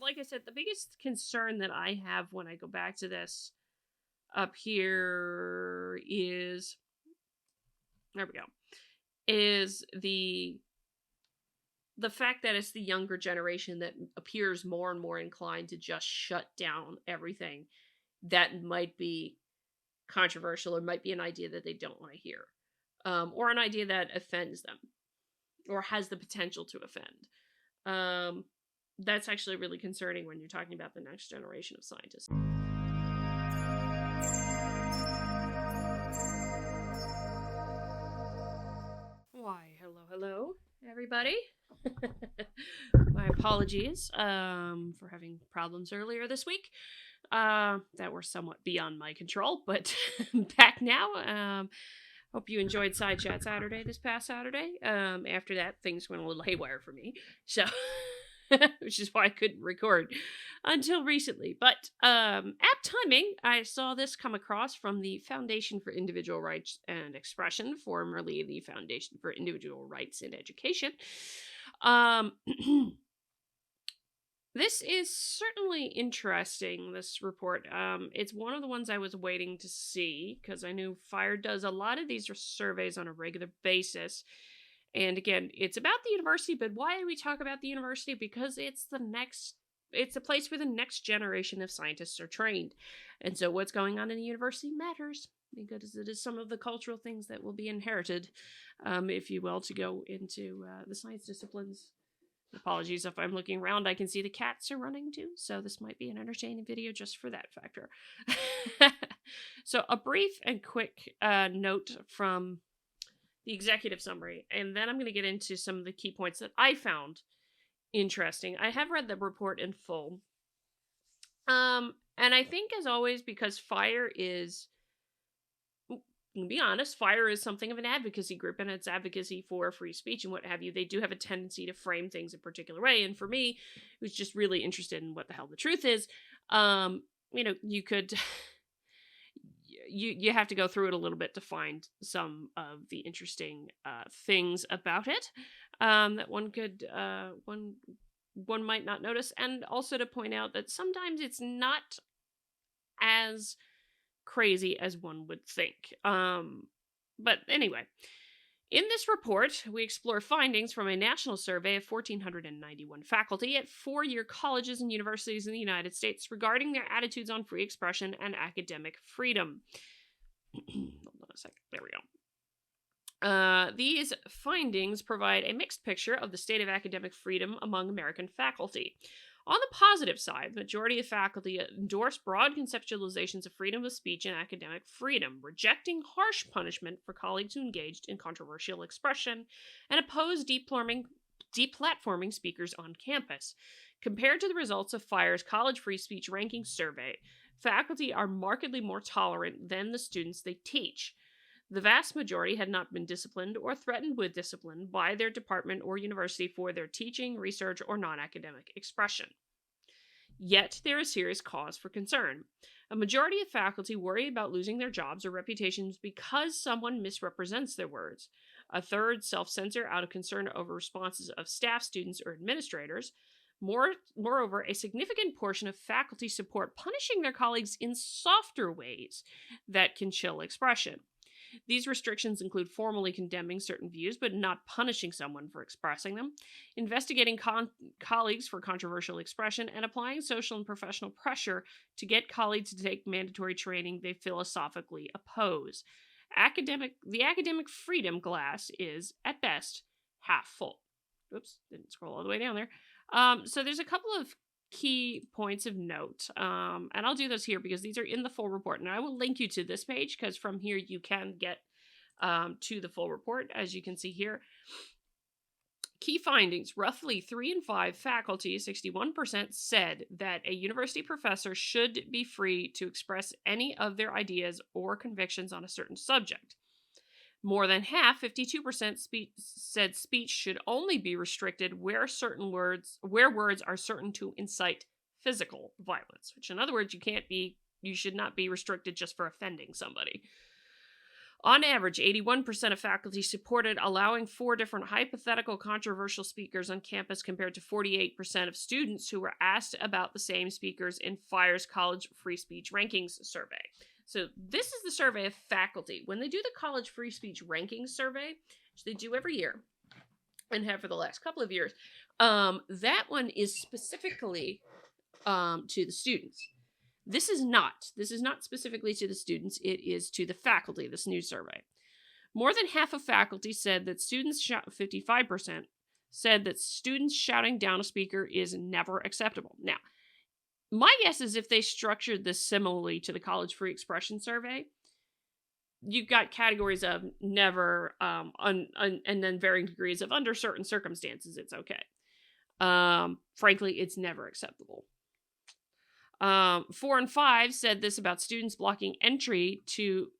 like I said, the biggest concern that I have when I go back to this up here is, there we go, is the fact that it's the younger generation that appears more and more inclined to just shut down everything that might be controversial or might be an idea that they don't want to hear, or an idea that offends them or has the potential to offend. Um, that's actually really concerning when you're talking about the next generation of scientists. Why, hello, hello, everybody. My apologies for having problems earlier this week that were somewhat beyond my control, but back now. Hope you enjoyed Side Chat Saturday this past Saturday. After that, things went a little haywire for me, so which is why I couldn't record until recently. But apt timing, I saw this come across from the Foundation for Individual Rights and Expression, formerly the Foundation for Individual Rights in Education. Um, This is certainly interesting, this report. It's one of the ones I was waiting to see because I knew FIRE does a lot of these surveys on a regular basis. And again, it's about the university, but why do we talk about the university? Because it's a place where the next generation of scientists are trained. And so what's going on in the university matters because it is some of the cultural things that will be inherited, if you will, to go into the science disciplines. Apologies if I'm looking around. I can see the cats are running too, so this might be an entertaining video just for that factor. So, a brief and quick note from the executive summary, and then I'm going to get into some of the key points that I found interesting. I have read the report in full. And I think, as always, because FIRE is, to be honest, FIRE is something of an advocacy group, and it's advocacy for free speech and what have you. They do have a tendency to frame things a particular way, and for me, who's just really interested in what the hell the truth is, you could you have to go through it a little bit to find some of the interesting things about it that one could one might not notice, and also to point out that sometimes it's not as crazy as one would think. But anyway, in this report, we explore findings from a national survey of 1,491 faculty at four-year colleges and universities in the United States regarding their attitudes on free expression and academic freedom. Hold on a second. There we go. These findings provide a mixed picture of the state of academic freedom among American faculty. On the positive side, the majority of faculty endorse broad conceptualizations of freedom of speech and academic freedom, rejecting harsh punishment for colleagues who engaged in controversial expression, and oppose deplatforming speakers on campus. Compared to the results of FIRE's College Free Speech Ranking Survey, faculty are markedly more tolerant than the students they teach. The vast majority had not been disciplined or threatened with discipline by their department or university for their teaching, research, or non-academic expression. Yet, there is serious cause for concern. A majority of faculty worry about losing their jobs or reputations because someone misrepresents their words. A third self-censor out of concern over responses of staff, students, or administrators. Moreover, a significant portion of faculty support punishing their colleagues in softer ways that can chill expression. These restrictions include formally condemning certain views but not punishing someone for expressing them, investigating colleagues for controversial expression, and applying social and professional pressure to get colleagues to take mandatory training they philosophically oppose. The academic freedom glass is, at best, half full. Oops, didn't scroll all the way down there. So there's a couple of key points of note, and I'll do those here because these are in the full report, and I will link you to this page because from here you can get to the full report, as you can see here. Key findings: roughly 3 in 5 faculty, 61%, said that a university professor should be free to express any of their ideas or convictions on a certain subject. More than half, 52%, said speech should only be restricted where words are certain to incite physical violence. Which, in other words, you should not be restricted just for offending somebody. On average, 81% of faculty supported allowing 4 different hypothetical controversial speakers on campus compared to 48% of students who were asked about the same speakers in FIRE's College Free Speech Rankings survey. So this is the survey of faculty. When they do the College Free Speech Rankings survey, which they do every year and have for the last couple of years, that one is specifically to the students. This is not specifically to the students. It is to the faculty, this new survey. More than half of faculty said that 55% said that students shouting down a speaker is never acceptable. Now, my guess is if they structured this similarly to the College Free Expression survey, you've got categories of never, and then varying degrees of under certain circumstances, it's okay. Frankly, it's never acceptable. 4 and 5 said this about students blocking entry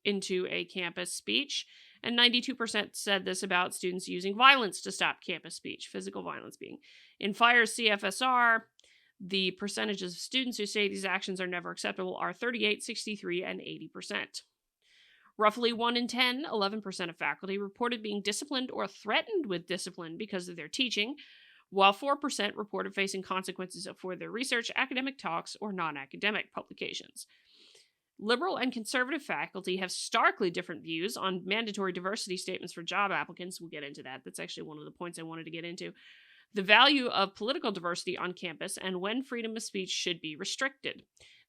into a campus speech, and 92% said this about students using violence to stop campus speech, physical violence being. In FIRE's CFSR, the percentages of students who say these actions are never acceptable are 38, 63, and 80%. Roughly 1 in 10, 11% of faculty reported being disciplined or threatened with discipline because of their teaching, while 4% reported facing consequences for their research, academic talks, or non-academic publications. Liberal and conservative faculty have starkly different views on mandatory diversity statements for job applicants. We'll get into that. That's actually one of the points I wanted to get into. The value of political diversity on campus and when freedom of speech should be restricted.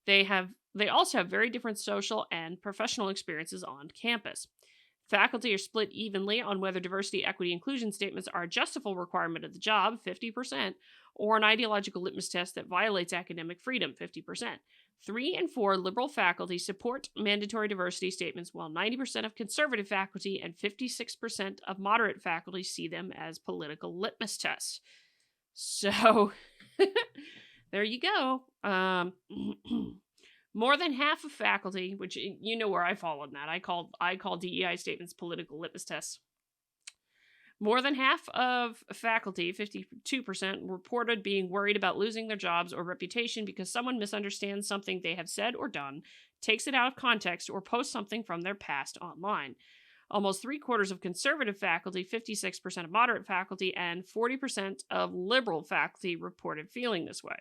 They also have very different social and professional experiences on campus. Faculty are split evenly on whether diversity, equity, inclusion statements are a justifiable requirement of the job, 50%, or an ideological litmus test that violates academic freedom, 50%. 3 and 4 liberal faculty support mandatory diversity statements, while 90% of conservative faculty and 56% of moderate faculty see them as political litmus tests. So, there you go. More than half of faculty, which you know where I fall on that, I call DEI statements political litmus tests. More than half of faculty, 52%, reported being worried about losing their jobs or reputation because someone misunderstands something they have said or done, takes it out of context, or posts something from their past online. Almost 3/4 of conservative faculty, 56% of moderate faculty, and 40% of liberal faculty reported feeling this way.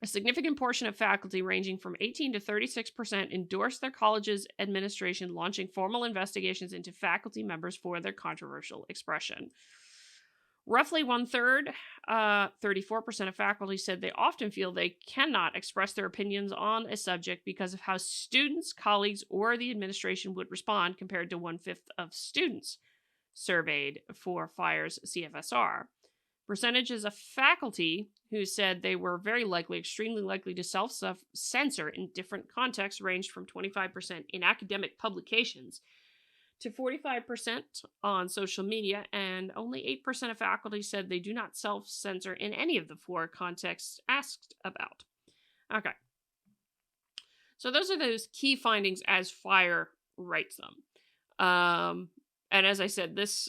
A significant portion of faculty, ranging from 18 to 36%, endorsed their college's administration launching formal investigations into faculty members for their controversial expression. Roughly 1/3, 34% of faculty said they often feel they cannot express their opinions on a subject because of how students, colleagues, or the administration would respond, compared to 1/5 of students surveyed for FIRE's CFSR. Percentages of faculty who said they were extremely likely to self-censor in different contexts ranged from 25% in academic publications to 45% on social media, and only 8% of faculty said they do not self-censor in any of the 4 contexts asked about. Okay. So those are those key findings as FIRE writes them. And as I said, this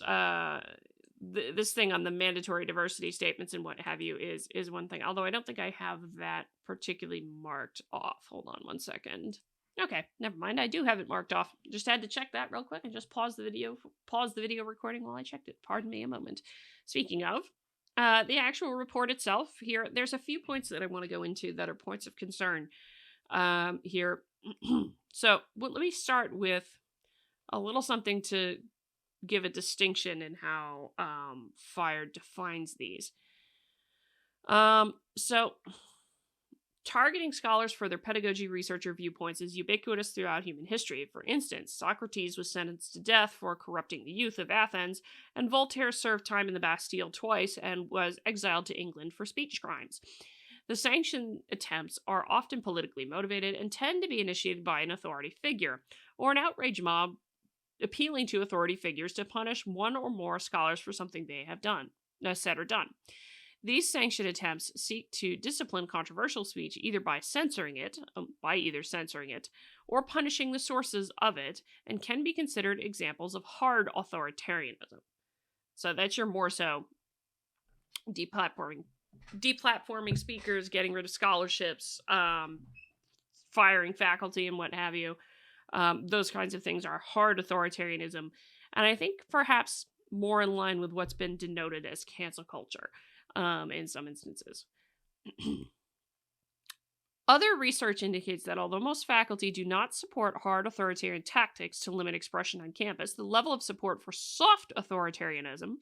thing on the mandatory diversity statements and what have you is one thing, although I don't think I have that particularly marked off. Hold on one second. Okay, never mind. I do have it marked off. Just had to check that real quick and just pause the video recording while I checked it. Pardon me a moment. Speaking of, the actual report itself here, there's a few points that I want to go into that are points of concern here. So let me start with a little something to give a distinction in how FIRE defines these. So targeting scholars for their pedagogy, research, or viewpoints is ubiquitous throughout human history. For instance, Socrates was sentenced to death for corrupting the youth of Athens, and Voltaire served time in the Bastille twice and was exiled to England for speech crimes. The sanction attempts are often politically motivated and tend to be initiated by an authority figure or an outrage mob appealing to authority figures to punish one or more scholars for something they have said or done. These sanction attempts seek to discipline controversial speech either by censoring it, or punishing the sources of it, and can be considered examples of hard authoritarianism. So that's your more so deplatforming speakers, getting rid of scholarships, firing faculty and what have you. Those kinds of things are hard authoritarianism, and I think perhaps more in line with what's been denoted as cancel culture in some instances. Other research indicates that although most faculty do not support hard authoritarian tactics to limit expression on campus, the level of support for soft authoritarianism,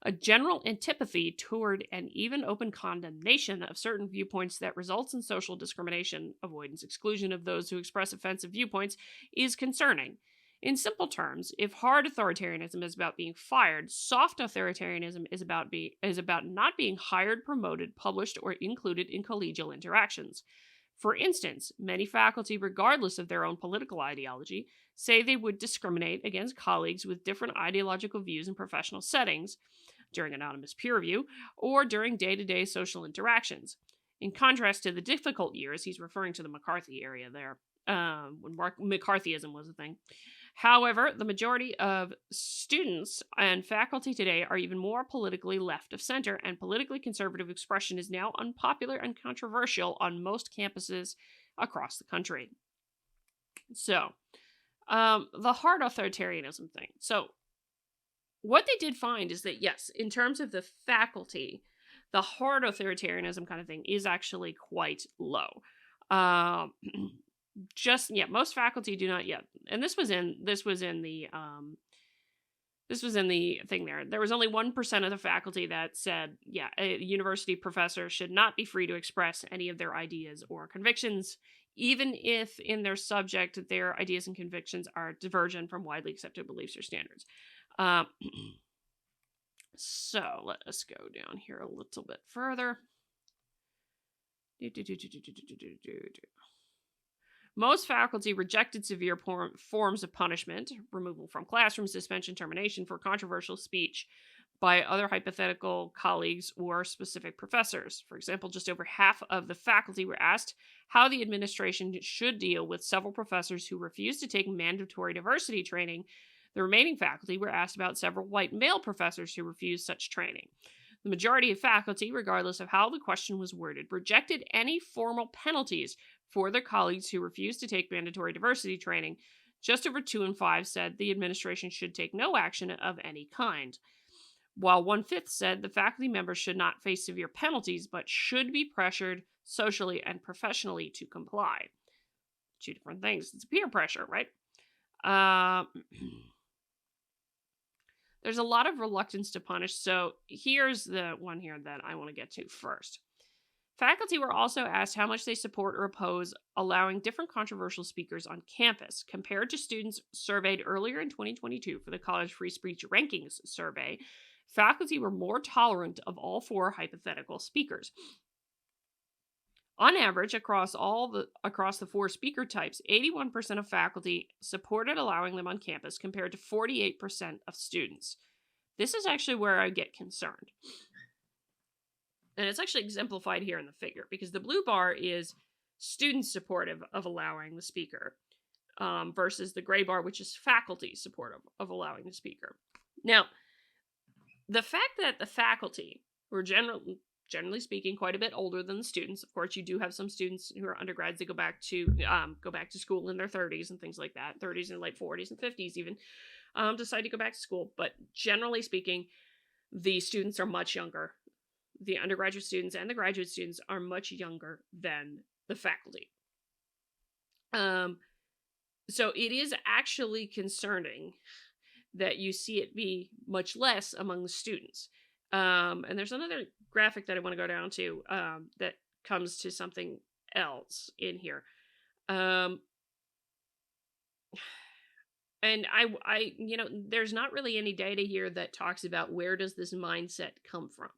a general antipathy toward and even open condemnation of certain viewpoints that results in social discrimination, avoidance, exclusion of those who express offensive viewpoints, is concerning. In simple terms, if hard authoritarianism is about being fired, soft authoritarianism is about not being hired, promoted, published, or included in collegial interactions. For instance, many faculty, regardless of their own political ideology, say they would discriminate against colleagues with different ideological views in professional settings, during anonymous peer review, or during day-to-day social interactions. In contrast to the difficult years, he's referring to the McCarthy era there, when McCarthyism was a thing. However, the majority of students and faculty today are even more politically left of center, and politically conservative expression is now unpopular and controversial on most campuses across the country. So, the hard authoritarianism thing. So, what they did find is that, yes, in terms of the faculty, the hard authoritarianism kind of thing is actually quite low. Most faculty do not yet, and this was in the thing there. There was only 1% of the faculty that said, yeah, a university professor should not be free to express any of their ideas or convictions, even if in their subject their ideas and convictions are divergent from widely accepted beliefs or standards. So let us go down here a little bit further. Most faculty rejected severe forms of punishment, removal from classroom, suspension, termination for controversial speech by other hypothetical colleagues or specific professors. For example, just over half of the faculty were asked how the administration should deal with several professors who refused to take mandatory diversity training. The remaining faculty were asked about several white male professors who refused such training. The majority of faculty, regardless of how the question was worded, rejected any formal penalties for their colleagues who refused to take mandatory diversity training. Just over 2 in 5 said the administration should take no action of any kind, while 1/5 said the faculty members should not face severe penalties but should be pressured socially and professionally to comply. Two different things. It's peer pressure, right? There's a lot of reluctance to punish, so here's the one here that I want to get to first. Faculty were also asked how much they support or oppose allowing different controversial speakers on campus. Compared to students surveyed earlier in 2022 for the College Free Speech Rankings survey, faculty were more tolerant of all 4 hypothetical speakers. On average, across the 4 speaker types, 81% of faculty supported allowing them on campus compared to 48% of students. This is actually where I get concerned. And it's actually exemplified here in the figure, because the blue bar is students supportive of allowing the speaker, versus the gray bar, which is faculty supportive of allowing the speaker. Now, the fact that the faculty were generally speaking quite a bit older than the students. Of course, you do have some students who are undergrads that go back to school in their 30s and things like that, 30s and late 40s and 50s even, decide to go back to school. But generally speaking, the students are much younger. The undergraduate students and the graduate students are much younger than the faculty. So it is actually concerning that you see it be much less among the students. And there's another graphic that I want to go down to that comes to something else in here. And I there's not really any data here that talks about where does this mindset come from.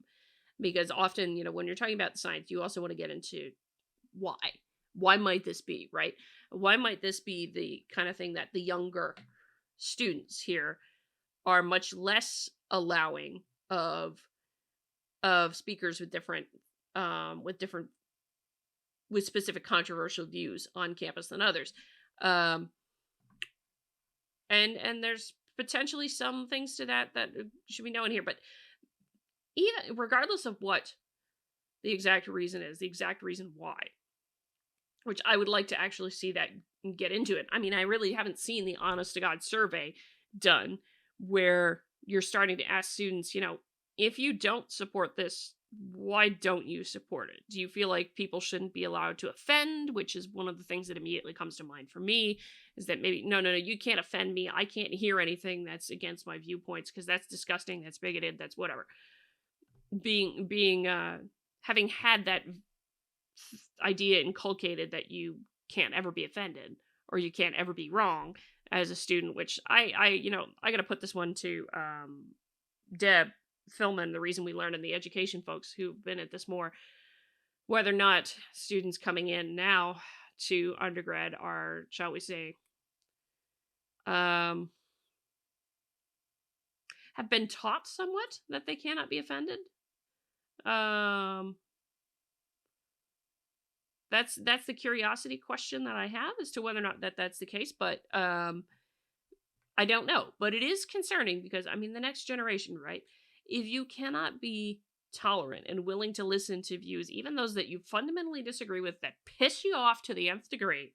Because often, when you're talking about science, you also want to get into why. Why might this be, right? Why might this be the kind of thing that the younger students here are much less allowing of speakers with specific controversial views on campus than others. And there's potentially some things to that should be known here, but even regardless of what the exact reason is, the exact reason why, which I would like to actually see that get into it. I mean, I really haven't seen the honest to God survey done where you're starting to ask students, if you don't support this, why don't you support it? Do you feel like people shouldn't be allowed to offend? Which is one of the things that immediately comes to mind for me, is that maybe, no, you can't offend me. I can't hear anything that's against my viewpoints because that's disgusting, that's bigoted, that's whatever. Having had that idea inculcated that you can't ever be offended or you can't ever be wrong as a student, which I gotta put this one to Deb Philman, the reason we learn, in the education folks who've been at this more, whether or not students coming in now to undergrad are, shall we say, have been taught somewhat that they cannot be offended. That's the curiosity question that I have as to whether or not that's the case, but I don't know. But it is concerning because, I mean, the next generation, right? If you cannot be tolerant and willing to listen to views, even those that you fundamentally disagree with, that piss you off to the nth degree,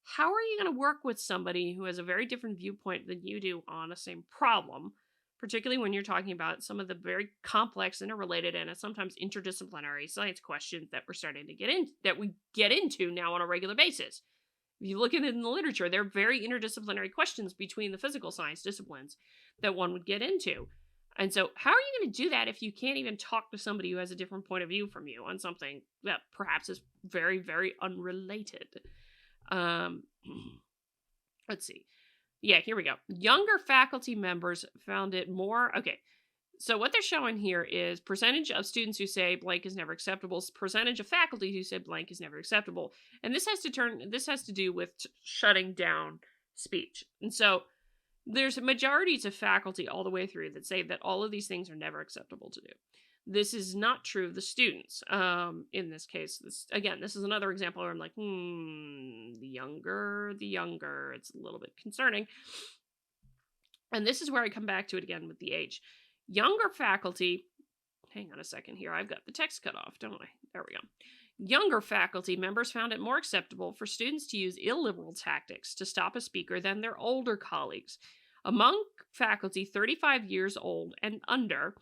how are you going to work with somebody who has a very different viewpoint than you do on the same problem, particularly when you're talking about some of the very complex, interrelated, and sometimes interdisciplinary science questions that we're starting to get into now on a regular basis? If you look at it in the literature, they're very interdisciplinary questions between the physical science disciplines that one would get into. And so, how are you going to do that if you can't even talk to somebody who has a different point of view from you on something that perhaps is very, very unrelated? Let's see. Yeah, here we go. Younger faculty members found it more... Okay, so what they're showing here is percentage of students who say blank is never acceptable, percentage of faculty who say blank is never acceptable. And this has to do with shutting down speech. And so there's majorities of faculty all the way through that say that all of these things are never acceptable to do. This is not true of the students. In this case, this is another example where I'm like, the younger, it's a little bit concerning. And this is where I come back to it again with the age. Younger faculty, hang on a second here, I've got the text cut off, don't I? There we go. Younger faculty members found it more acceptable for students to use illiberal tactics to stop a speaker than their older colleagues. Among faculty 35 years old and under,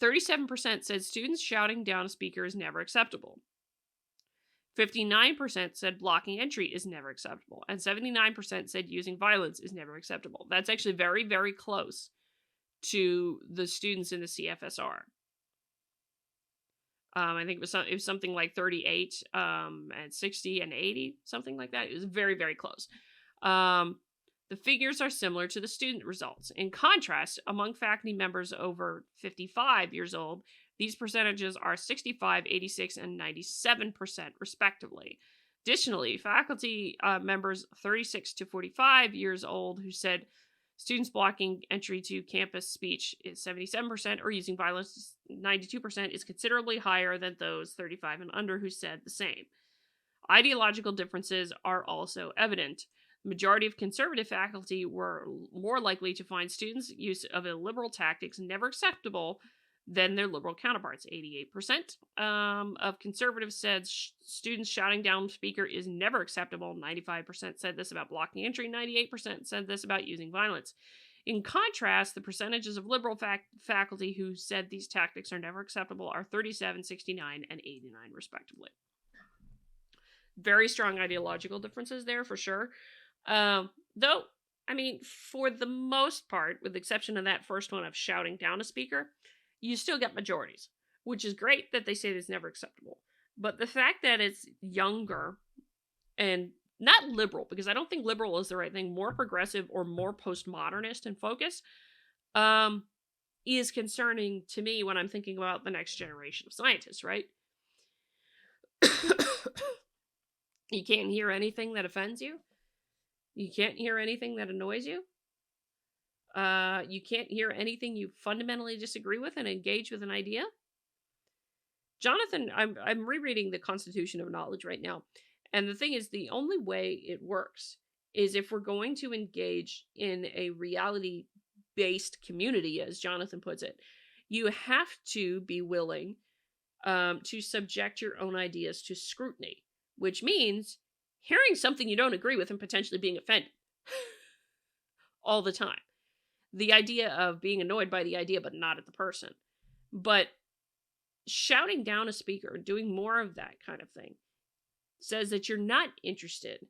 37% said students shouting down a speaker is never acceptable. 59% said blocking entry is never acceptable. And 79% said using violence is never acceptable. That's actually very, very close to the students in the CFSR. I think it was something like 38 and 60 and 80, something like that. It was very, very close. The figures are similar to the student results. In contrast, among faculty members over 55 years old, these percentages are 65, 86, and 97% respectively. Additionally, faculty members 36 to 45 years old who said students blocking entry to campus speech is 77%, or using violence 92%, is considerably higher than those 35 and under who said the same. Ideological differences are also evident. The majority of conservative faculty were more likely to find students' use of illiberal tactics never acceptable than their liberal counterparts. 88% of conservatives said students shouting down speaker is never acceptable. 95% said this about blocking entry. 98% said this about using violence. In contrast, the percentages of liberal faculty who said these tactics are never acceptable are 37, 69, and 89 respectively. Very strong ideological differences there for sure. Though, I mean, for the most part, with the exception of that first one of shouting down a speaker, you still get majorities, which is great that they say it's never acceptable. But the fact that it's younger and not liberal, because I don't think liberal is the right thing, more progressive or more postmodernist in focus, is concerning to me when I'm thinking about the next generation of scientists, right? You can't hear anything that offends you. You can't hear anything that annoys you. You can't hear anything you fundamentally disagree with and engage with an idea. Jonathan, I'm rereading the Constitution of Knowledge right now. And the thing is, the only way it works is if we're going to engage in a reality-based community, as Jonathan puts it. You have to be willing to subject your own ideas to scrutiny, which means hearing something you don't agree with and potentially being offended all the time. The idea of being annoyed by the idea, but not at the person. But shouting down a speaker, doing more of that kind of thing, says that you're not interested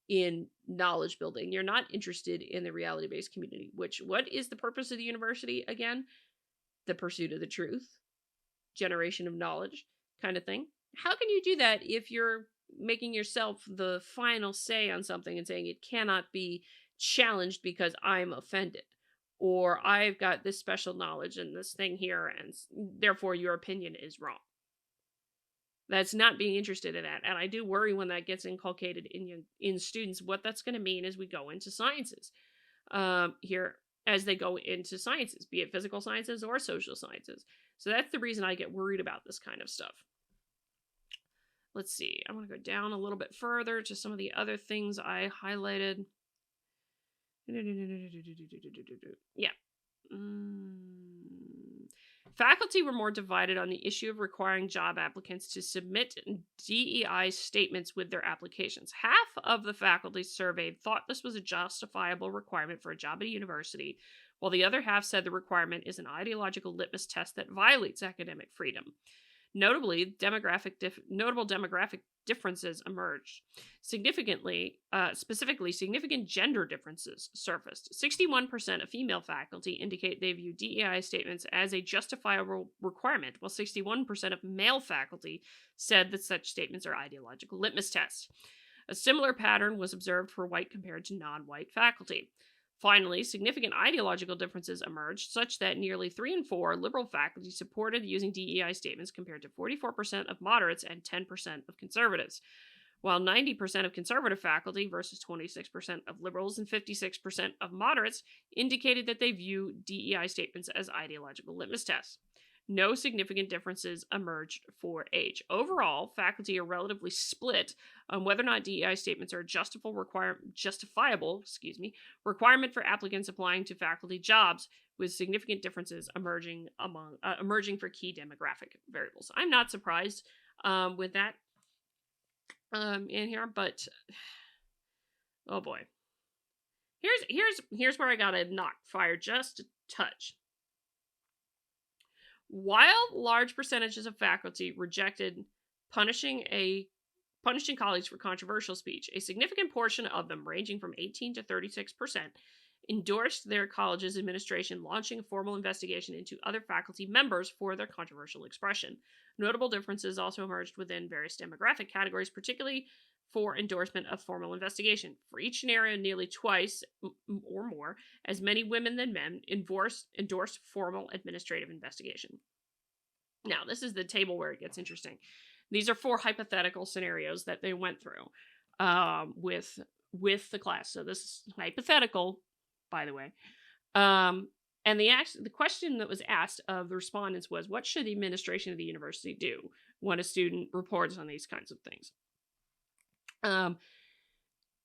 in knowledge building. You're not interested in the reality-based community, which, what is the purpose of the university again? The pursuit of the truth, generation of knowledge kind of thing. How can you do that if you're making yourself the final say on something and saying it cannot be challenged because I'm offended? Or I've got this special knowledge and this thing here, and therefore your opinion is wrong. That's not being interested in that. And I do worry when that gets inculcated in students, what that's going to mean as we go into sciences here, as they go into sciences, be it physical sciences or social sciences. So that's the reason I get worried about this kind of stuff. Let's see. I want to go down a little bit further to some of the other things I highlighted. Yeah. Faculty were more divided on the issue of requiring job applicants to submit DEI statements with their applications. Half of the faculty surveyed thought this was a justifiable requirement for a job at a university, while the other half said the requirement is an ideological litmus test that violates academic freedom. Notable demographic differences emerged. Specifically, significant gender differences surfaced. 61% of female faculty indicate they view DEI statements as a justifiable requirement, while 61% of male faculty said that such statements are ideological litmus tests. A similar pattern was observed for white compared to non-white faculty. Finally, significant ideological differences emerged, such that nearly 3 in 4 liberal faculty supported using DEI statements compared to 44% of moderates and 10% of conservatives, while 90% of conservative faculty versus 26% of liberals and 56% of moderates indicated that they view DEI statements as ideological litmus tests. No significant differences emerged for age. Overall, faculty are relatively split on whether or not DEI statements are a justifiable requirement for applicants applying to faculty jobs, with significant differences emerging for key demographic variables. I'm not surprised with that in here, but oh boy, here's where I gotta knock fire just a touch. While large percentages of faculty rejected punishing colleagues for controversial speech, a significant portion of them, ranging from 18 to 36%, endorsed their college's administration launching a formal investigation into other faculty members for their controversial expression. Notable differences also emerged within various demographic categories, particularly for endorsement of formal investigation. For each scenario, nearly twice or more as many women than men endorsed formal administrative investigation. Now, this is the table where it gets interesting. These are 4 hypothetical scenarios that they went through with the class. So this is hypothetical, by the way. And the question that was asked of the respondents was, what should the administration of the university do when a student reports on these kinds of things?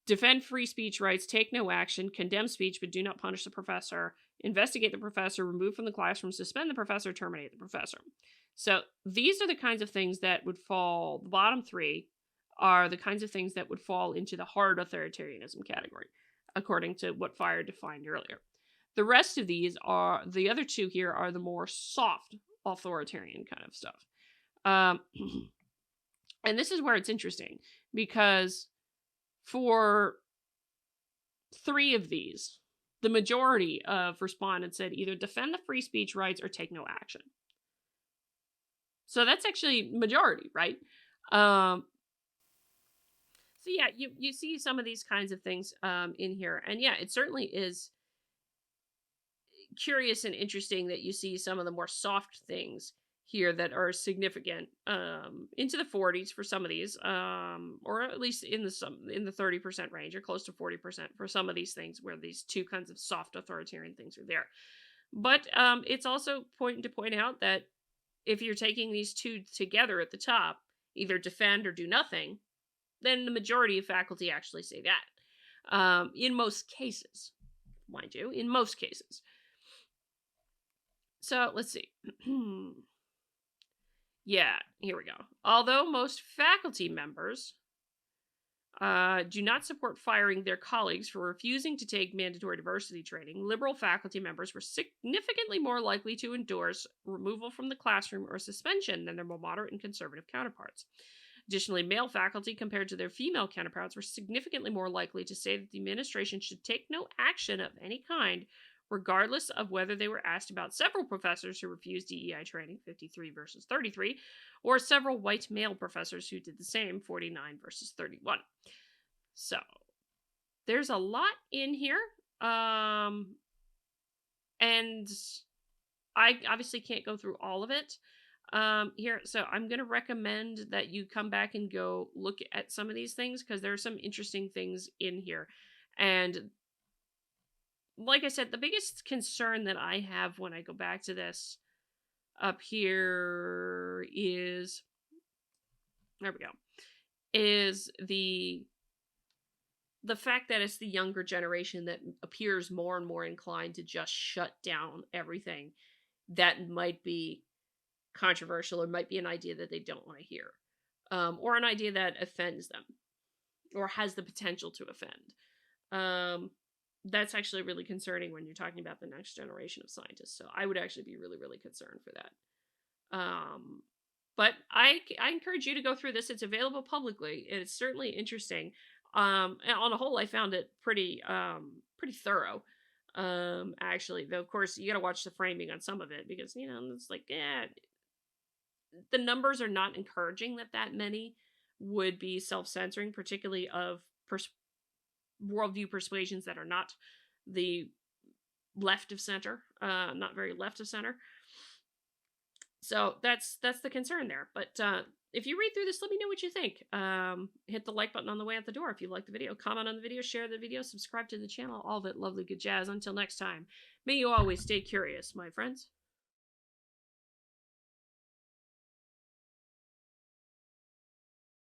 Defend free speech rights, take no action, condemn speech but do not punish the professor, investigate the professor, remove from the classroom, suspend the professor, terminate the professor. So these are the kinds of things that would fall, the bottom 3 are the kinds of things that would fall into the hard authoritarianism category, according to what Fire defined earlier. The rest of these are, the other 2 here are the more soft authoritarian kind of stuff. And this is where it's interesting, because for 3 of these, the majority of respondents said either defend the free speech rights or take no action. So that's actually majority, right? So yeah, you see some of these kinds of things in here. And yeah, it certainly is curious and interesting that you see some of the more soft things here that are significant into the 40s for some of these, or at least in the 30% range, or close to 40% for some of these things, where these 2 kinds of soft authoritarian things are there. But it's also important to point out that if you're taking these 2 together at the top, either defend or do nothing, then the majority of faculty actually say that. In most cases, mind you, in most cases. So let's see. Yeah, here we go. Although most faculty members do not support firing their colleagues for refusing to take mandatory diversity training, liberal faculty members were significantly more likely to endorse removal from the classroom or suspension than their more moderate and conservative counterparts. Additionally, male faculty, compared to their female counterparts, were significantly more likely to say that the administration should take no action of any kind, regardless of whether they were asked about several professors who refused DEI training, 53 versus 33, or several white male professors who did the same, 49 versus 31. So there's a lot in here. And I obviously can't go through all of it here. So I'm going to recommend that you come back and go look at some of these things because there are some interesting things in here. And like I said, the biggest concern that I have when I go back to this up here is, there we go, is the fact that it's the younger generation that appears more and more inclined to just shut down everything that might be controversial or might be an idea that they don't want to hear, or an idea that offends them or has the potential to offend. That's actually really concerning when you're talking about the next generation of scientists. So I would actually be really, really concerned for that. But I encourage you to go through this. It's available publicly. It's certainly interesting. And on a whole, I found it pretty thorough. Actually, though, of course, you got to watch the framing on some of it because it's like, the numbers are not encouraging that many would be self-censoring, particularly of worldview persuasions that are not the left of center, not very left of center. So that's the concern there. But if you read through this, let me know what you think. Hit the like button on the way out the door if you like the video. Comment on the video, share the video, subscribe to the channel, all that lovely good jazz. Until next time, may you always stay curious, my friends.